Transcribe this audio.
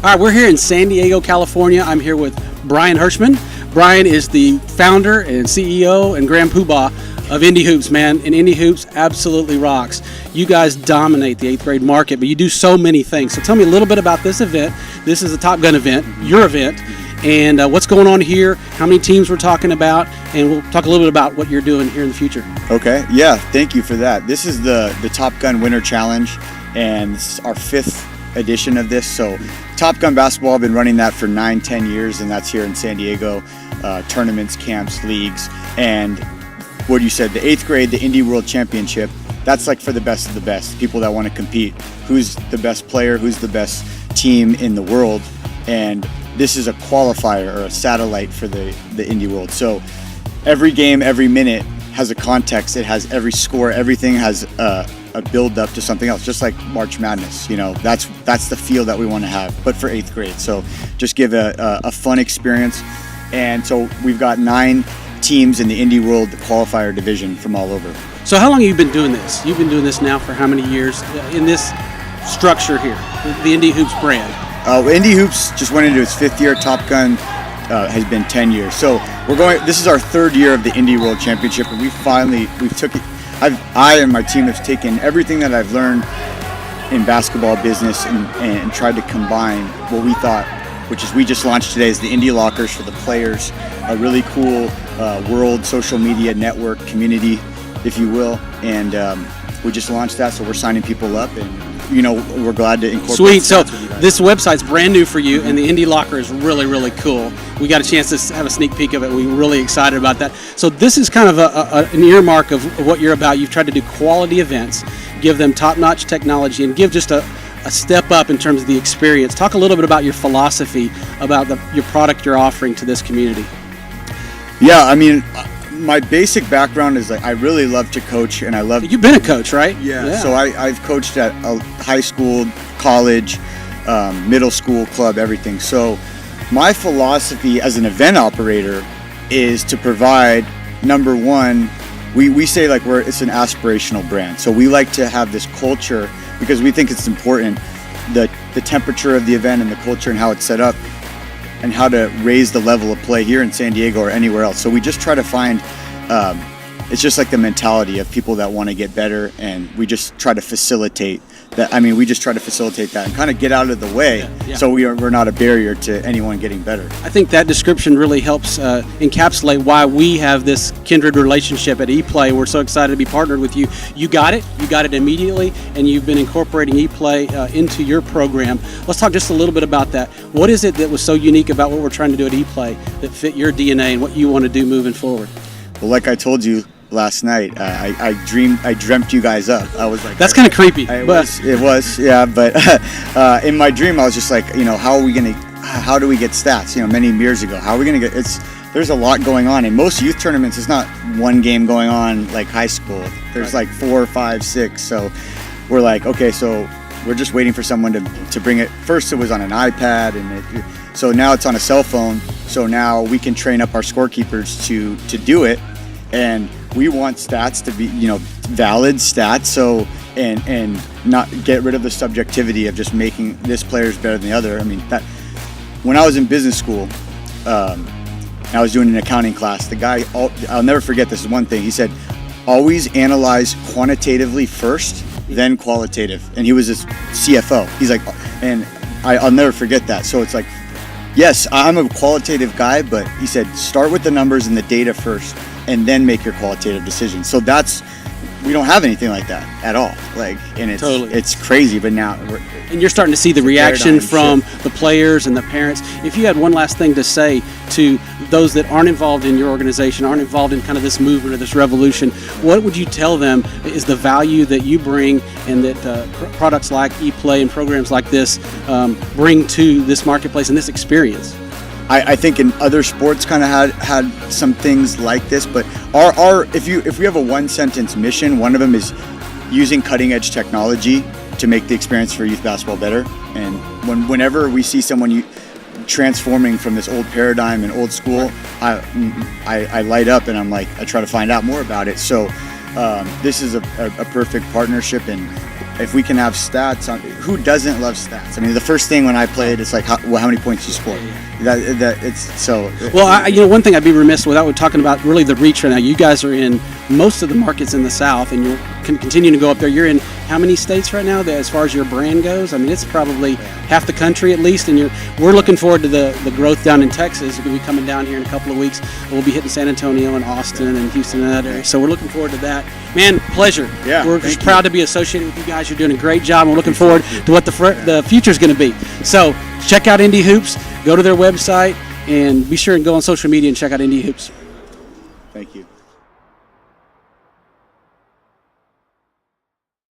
All right, we're here in San Diego, California. I'm here with Brian Hershman. Brian is the founder and CEO and grand poobah of Indihoops, man. And Indihoops absolutely rocks. You guys dominate the 8th grade market, but you do so many things. So tell me a little bit about this event. This is a Top Gun event, your event, and what's going on here, how many teams we're talking about, and we'll talk a little bit about what you're doing here in the future. Okay, yeah, thank you for that. This is the Top Gun Winter Challenge, and this is our 5th edition of this. So Top Gun basketball, I've been running that for 9-10 years, and that's here in San Diego. Tournaments, camps, leagues, and what you said, the 8th grade, the Indy World Championship, that's like for the best of the best, people that want to compete. Who's the best player, who's the best team in the world, and this is a qualifier or a satellite for the Indy World. So every game, every minute has a context, it has every score, everything has a build up to something else, just like March Madness. You know, that's the feel that we want to have, but for 8th grade. So just give a fun experience. And so we've got 9 teams in the Indy World qualifier division from all over. So how long have you been doing this? You've been doing this now for how many years in this structure here, the Indihoops brand? Indihoops just went into its 5th year. Top Gun has been 10 years. So this is our 3rd year of the Indy World Championship, and we've took it. I and my team have taken everything that I've learned in basketball business and tried to combine what we thought, which is we just launched today, is the Indy Lockers for the players, a really cool world social media network community, if you will, and we just launched that, so we're signing people up, and we're glad to incorporate. Sweet. So this website's brand new for you, and the Indy Locker is really, really cool. We got a chance to have a sneak peek of it. We're really excited about that. So this is kind of an earmark of what you're about. You've tried to do quality events, give them top-notch technology, and give just a step up in terms of the experience. Talk a little bit about your philosophy about your product you're offering to this community. Yeah, I mean, my basic background is I really love to coach, and I love. You've been a coach, right? Yeah. So I've coached at a high school, college, middle school, club, everything. So my philosophy as an event operator is to provide, number one, we say it's an aspirational brand. So we like to have this culture because we think it's important, the temperature of the event and the culture and how it's set up, and how to raise the level of play here in San Diego or anywhere else. So we just try to find, it's just like the mentality of people that want to get better, and we just try to facilitate that. I mean, we just try to facilitate that and kind of get out of the way, so we're not a barrier to anyone getting better. I think that description really helps encapsulate why we have this kindred relationship at Eplay. We're so excited to be partnered with you. You got it immediately, and you've been incorporating Eplay into your program. Let's talk just a little bit about that. What is it that was so unique about what we're trying to do at Eplay that fit your DNA and what you want to do moving forward? Well, like I told you last night, I dreamt you guys up. I was like, that's kind of creepy. It was, yeah. But in my dream, I was just like, how do we get stats? Many years ago, how are we gonna get? There's a lot going on. In most youth tournaments, it's not one game going on like high school. There's like 4, 5, 6. So we're like, okay, so we're just waiting for someone to bring it. First, it was on an iPad, and so now it's on a cell phone. So now we can train up our scorekeepers to do it, and we want stats to be, valid stats. So and not get rid of the subjectivity of just making this player's better than the other. I mean, that when I was in business school, I was doing an accounting class. The guy, I'll never forget this one thing. He said, always analyze quantitatively first, then qualitative. And he was this CFO. He's like, and I'll never forget that. So it's like, yes, I'm a qualitative guy, but he said, start with the numbers and the data first, and then make your qualitative decisions. So we don't have anything like that at all. And it's crazy, but now and you're starting to see the reaction from the players and the parents. If you had one last thing to say to those that aren't involved in your organization, aren't involved in kind of this movement or this revolution, what would you tell them is the value that you bring, and that products like Eplay and programs like this bring to this marketplace and this experience? I think in other sports kind of had some things like this, but if we have a one-sentence mission, one of them is using cutting-edge technology to make the experience for youth basketball better. And whenever we see someone transforming from this old paradigm and old school, I light up, and I try to find out more about it. So this is a perfect partnership, and if we can have stats on, who doesn't love stats? I mean, the first thing when I played, it's like how many points you scored. That it's so. Well, one thing I'd be remiss without talking about really the reach right now. You guys are in most of the markets in the South, and you'll continue to go up there. You're in how many states right now as far as your brand goes? I mean, it's probably half the country at least, and we're looking forward to the growth down in Texas. We'll be coming down here in a couple of weeks. We'll be hitting San Antonio and Austin and Houston and that area. So we're looking forward to that. Man, pleasure. Yeah, we're just proud to be associated with you guys. You're doing a great job. We're looking forward to what the future's going to be. So check out Indihoops. Go to their website and be sure and go on social media and check out Indihoops. Thank you.